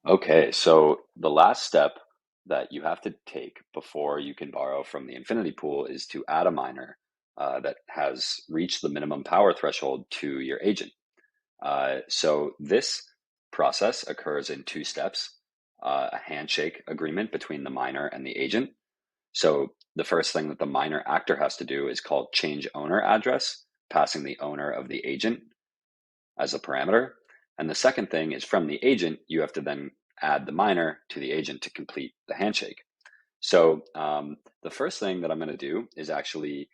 Okay, so the last step that you have to take before you can borrow from the Infinity Pool is to add a miner that has reached the minimum power threshold to your agent. So this process occurs in two steps, a handshake agreement between the miner and the agent. So the first thing that the miner actor has to do is called change owner address, passing the owner of the agent as a parameter. And the second thing is from the agent, you have to then add the miner to the agent to complete the handshake. So the first thing that I'm going to do is actually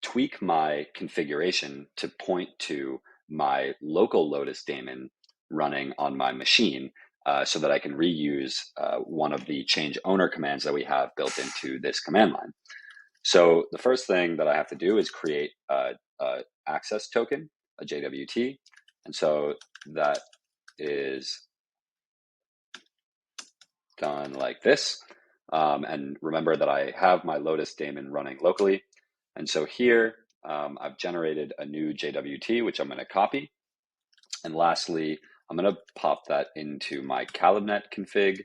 tweak my configuration to point to my local Lotus daemon running on my machine so that I can reuse one of the change owner commands that we have built into this command line. So the first thing that I have to do is create a access token, a JWT. And so that is done like this. And remember that I have my Lotus daemon running locally. And so here I've generated a new JWT, which I'm going to copy. And lastly, I'm going to pop that into my CalibNet config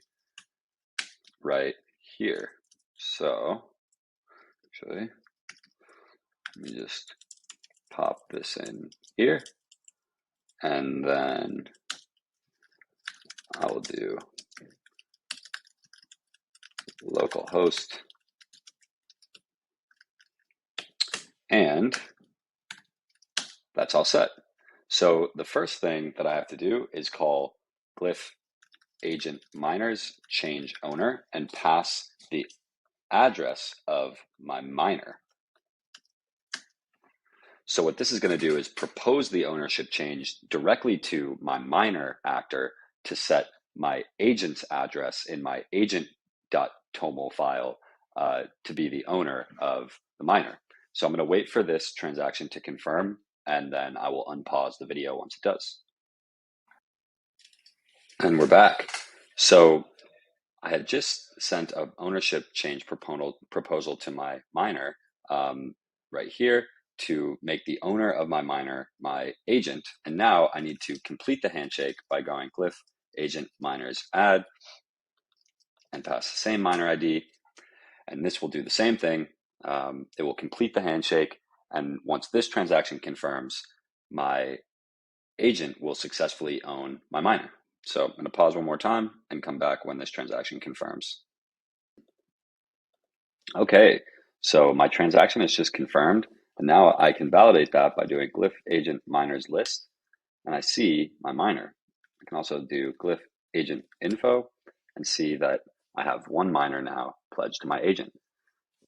right here. So actually, let me just pop this in here. And then I will do localhost. And that's all set. So the first thing that I have to do is call GLIF Agent Miners change owner and pass the address of my miner. So what this is going to do is propose the ownership change directly to my miner actor to set my agent's address in my agent.toml file to be the owner of the miner. So I'm going to wait for this transaction to confirm, and then I will unpause the video once it does. And we're back. So I had just sent an ownership change proposal to my miner right here to make the owner of my miner my agent. And now I need to complete the handshake by going GLIF agent miners add and pass the same miner ID. And this will do the same thing. It will complete the handshake. And once this transaction confirms, my agent will successfully own my miner. So I'm going to pause one more time and come back when this transaction confirms. Okay, so my transaction is just confirmed, and now I can validate that by doing GLIF agent miners list, and I see my miner. I can also do GLIF agent info and see that I have one miner now pledged to my agent.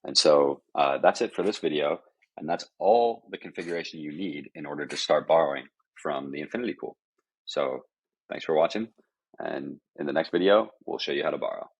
And so that's it for this video, and that's all the configuration you need in order to start borrowing from the Infinity Pool. So thanks for watching, and in the next video, we'll show you how to borrow.